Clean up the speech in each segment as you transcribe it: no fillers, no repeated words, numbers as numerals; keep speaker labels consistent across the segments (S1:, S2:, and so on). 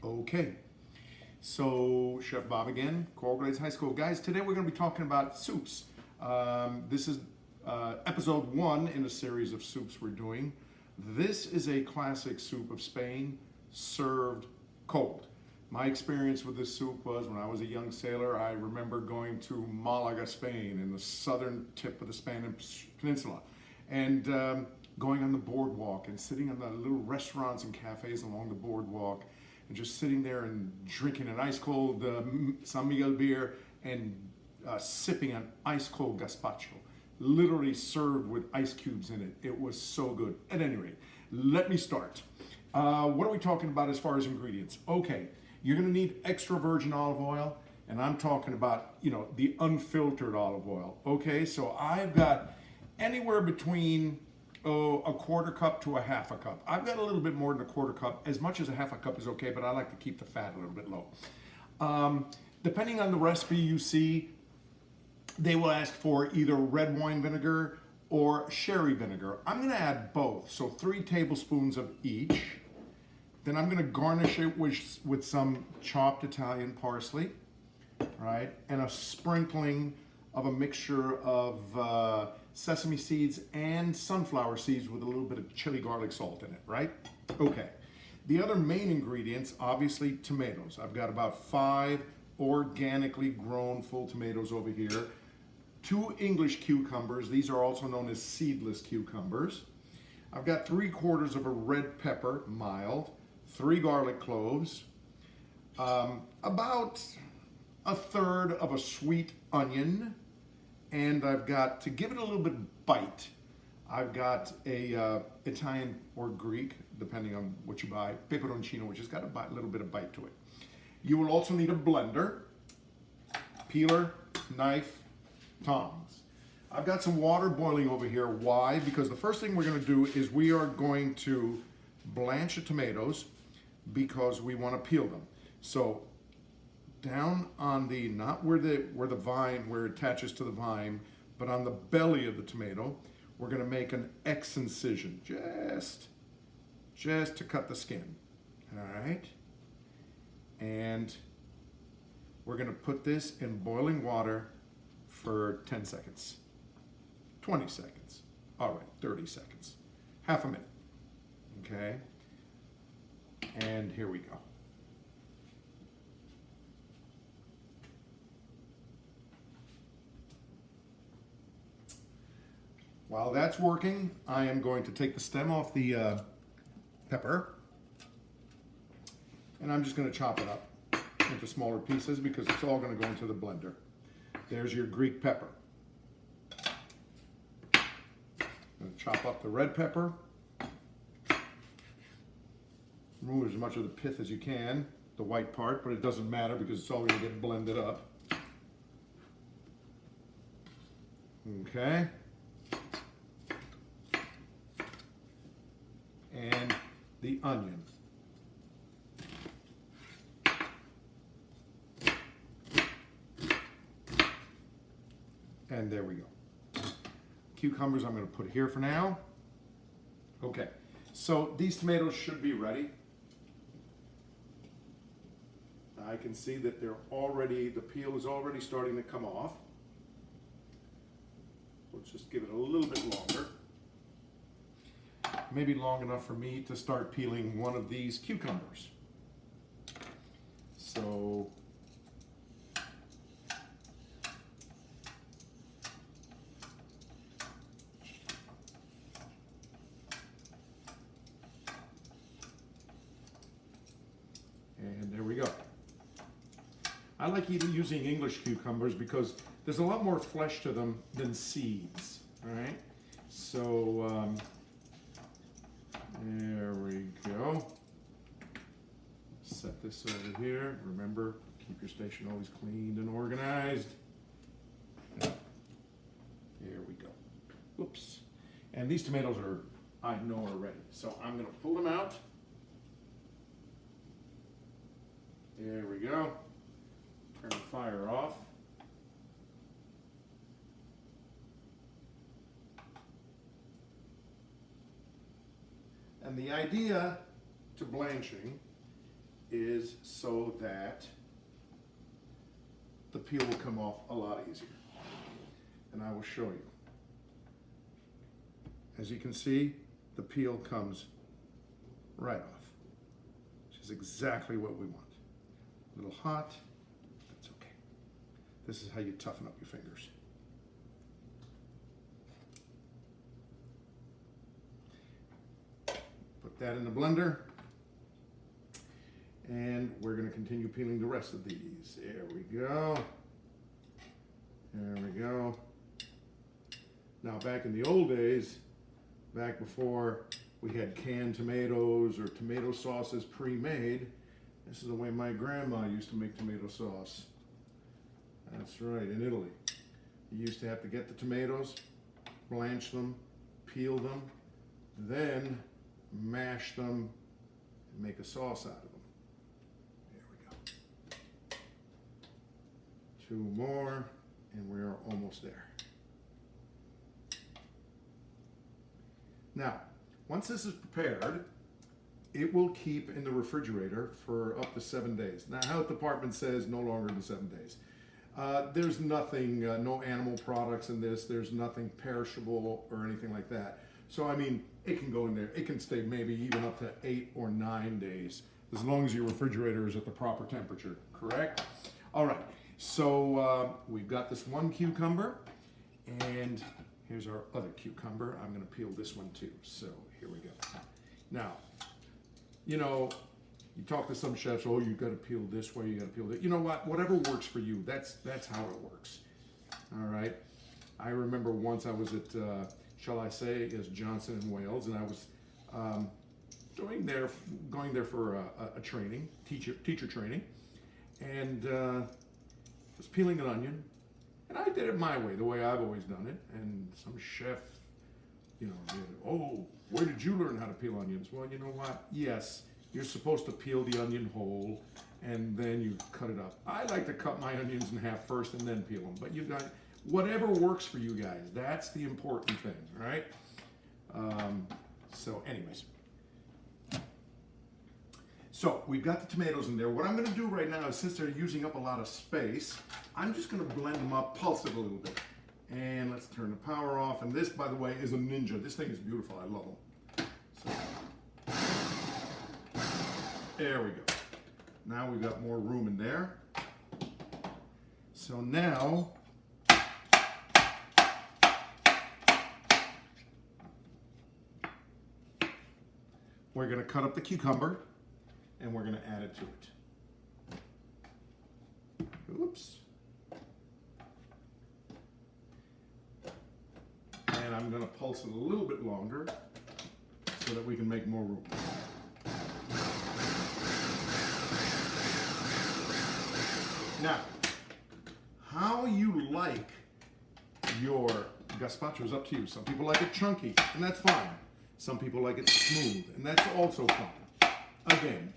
S1: Okay, so Chef Bob again, Coral Glades High School. Guys, today we're going to be talking about soups. This is episode 1 in a series of soups we're doing. This is a classic soup of Spain served cold. My experience with this soup was when I was a young sailor. I remember going to Malaga, Spain, in the southern tip of the Spanish Peninsula, and going on the boardwalk and sitting in the little restaurants and cafes along the boardwalk and just sitting there and drinking an ice cold San Miguel beer and sipping an ice cold gazpacho, literally served with ice cubes in it. It was so good. At any rate, let me start. What are we talking about as far as ingredients? Okay, you're gonna need extra virgin olive oil, and I'm talking about, the unfiltered olive oil. Okay, so I've got anywhere between a quarter cup to a half a cup. I've got a little bit more than a quarter cup. As much as a half a cup is okay, but I like to keep the fat a little bit low. Depending on the recipe you see, they will ask for either red wine vinegar or sherry vinegar. I'm gonna add both, so 3 tablespoons of each. Then I'm gonna garnish it with some chopped Italian parsley, right? And a sprinkling of a mixture of sesame seeds and sunflower seeds with a little bit of chili garlic salt in it, right? Okay. The other main ingredients, obviously tomatoes. I've got about 5 organically grown full tomatoes over here. 2 English cucumbers. These are also known as seedless cucumbers. I've got 3/4 of a red pepper, mild, 3 garlic cloves, about 1/3 of a sweet onion, and I've got, to give it a little bit of bite, I've got a Italian or Greek, depending on what you buy, peperoncino, which has got a little bit of bite to it. You will also need a blender, peeler, knife, tongs. I've got some water boiling over here. Why? Because the first thing we're going to do is we are going to blanch the tomatoes because we want to peel them. So down on the, not where the vine, where it attaches to the vine, but on the belly of the tomato, we're going to make an X incision, just to cut the skin. All right, and we're going to put this in boiling water for 10 seconds, 20 seconds, all right, 30 seconds, half a minute. Okay, and here we go. While that's working, I am going to take the stem off the pepper, and I'm just going to chop it up into smaller pieces because it's all going to go into the blender. There's your Greek pepper. I'm going to chop up the red pepper. Remove as much of the pith as you can, the white part, but it doesn't matter because it's all going to get blended up. Okay. And the onion. And there we go. Cucumbers I'm going to put here for now. Okay, so these tomatoes should be ready. I can see that they're already, the peel is already starting to come off. Let's just give it a little bit longer. Maybe long enough for me to start peeling one of these cucumbers. So and there we go. I like even using English cucumbers because there's a lot more flesh to them than seeds, all right? So there we go. Set this over here. Remember, keep your station always cleaned and organized. There we go. Oops. And these tomatoes are, I know, are ready. So I'm going to pull them out. There we go. Turn the fire off. And the idea to blanching is is so that the peel will come off a lot easier. And I will show you. As you can see, the peel comes right off, which is exactly what we want. A little hot, that's okay. This is how you toughen up your fingers. Put that in the blender. And we're going to continue peeling the rest of these. There we go. There we go. Now, back in the old days, back before we had canned tomatoes or tomato sauces pre-made, this is the way my grandma used to make tomato sauce. That's right, in Italy. You used to have to get the tomatoes, blanch them, peel them, then mash them and make a sauce out of them. Two more, and we are almost there. Now, once this is prepared, it will keep in the refrigerator for up to 7 days. Now, health department says no longer than 7 days. There's nothing, no animal products in this. There's nothing perishable or anything like that. So, I mean, it can go in there. It can stay maybe even up to 8 or 9 days, as long as your refrigerator is at the proper temperature, correct? All right. So we've got this one cucumber, and here's our other cucumber. I'm going to peel this one too. So here we go. Now, you know, you talk to some chefs, oh, you got to peel this way, you got to peel that. You know what? Whatever works for you, that's how it works. All right. I remember once I was at, shall I say, is Johnson in Wales, and I was going there for a training, teacher training, and was peeling an onion, and I did it my way, the way I've always done it. And some chef, you know, did, oh, where did you learn how to peel onions? Well, you know what? Yes, you're supposed to peel the onion whole, and then you cut it up. I like to cut my onions in half first and then peel them. But you got whatever works for you guys. That's the important thing, right? So, anyways. So we've got the tomatoes in there. What I'm going to do right now is, since they're using up a lot of space, I'm just going to blend them up, pulse it a little bit. And let's turn the power off. And this, by the way, is a Ninja. This thing is beautiful. I love them. So, there we go. Now we've got more room in there. So now, we're going to cut up the cucumber, and we're going to add it to it. Oops. And I'm going to pulse it a little bit longer so that we can make more room. Now, how you like your gazpacho is up to you. Some people like it chunky, and that's fine. Some people like it smooth, and that's also fine. Again,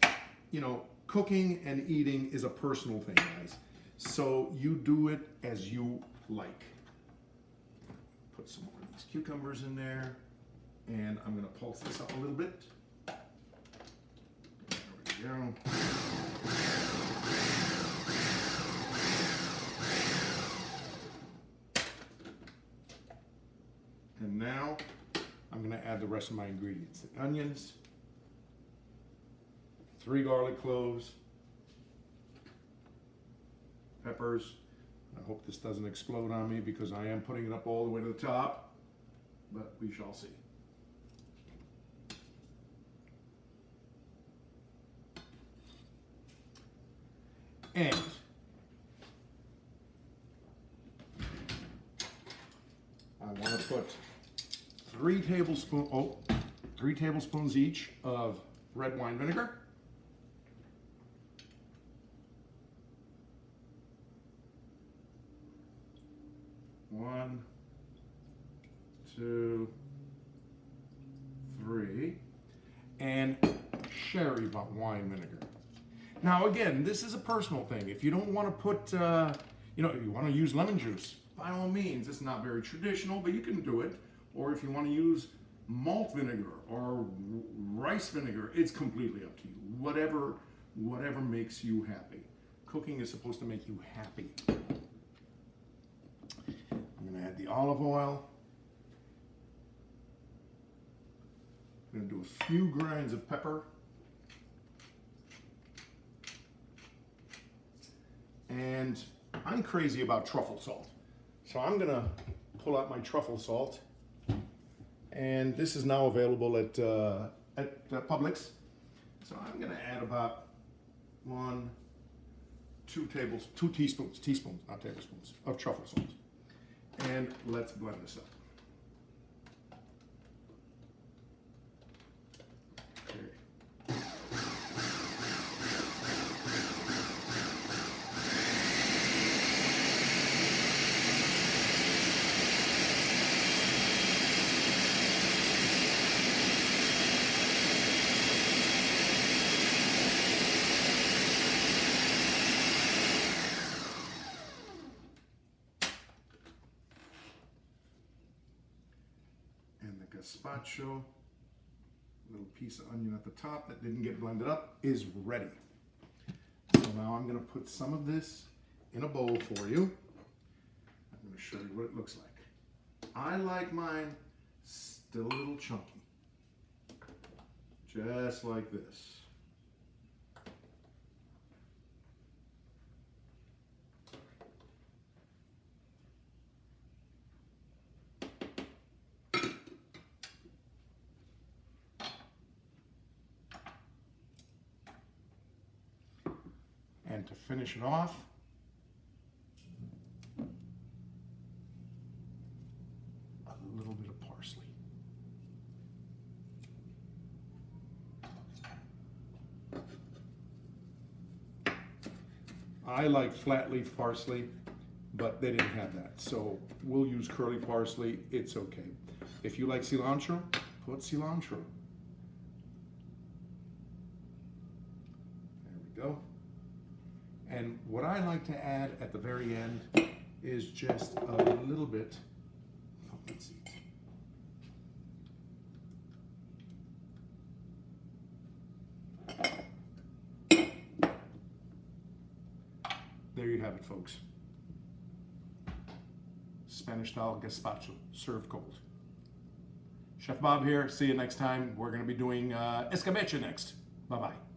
S1: you know, cooking and eating is a personal thing, guys. So you do it as you like. Put some more of these cucumbers in there, and I'm going to pulse this up a little bit. There we go. And now I'm going to add the rest of my ingredients. The onions, 3 garlic cloves, peppers. I hope this doesn't explode on me because I am putting it up all the way to the top, but we shall see. And I want to put 3 tablespoons each of red wine vinegar. One, 2, 3, and sherry wine vinegar. Now again, this is a personal thing. If you don't want to put, you know, if you want to use lemon juice, by all means. It's not very traditional, but you can do it. Or if you want to use malt vinegar or rice vinegar, it's completely up to you. Whatever whatever makes you happy. Cooking is supposed to make you happy. I'm gonna add the olive oil. I'm gonna do a few grinds of pepper. And I'm crazy about truffle salt. So I'm gonna pull out my truffle salt. And this is now available at Publix. So I'm gonna add about 2 teaspoons, not tablespoons, of truffle salt. And let's blend this up. Okay. Gazpacho, little piece of onion at the top that didn't get blended up, is ready. So now I'm going to put some of this in a bowl for you. I'm going to show you what it looks like. I like mine still a little chunky, just like this. And to finish it off, a little bit of parsley. I like flat leaf parsley, but they didn't have that. So we'll use curly parsley, it's okay. If you like cilantro, put cilantro. There we go. And what I like to add at the very end is just a little bit of pumpkin seeds. There you have it, folks. Spanish-style gazpacho, served cold. Chef Bob here. See you next time. We're going to be doing escabeche next. Bye-bye.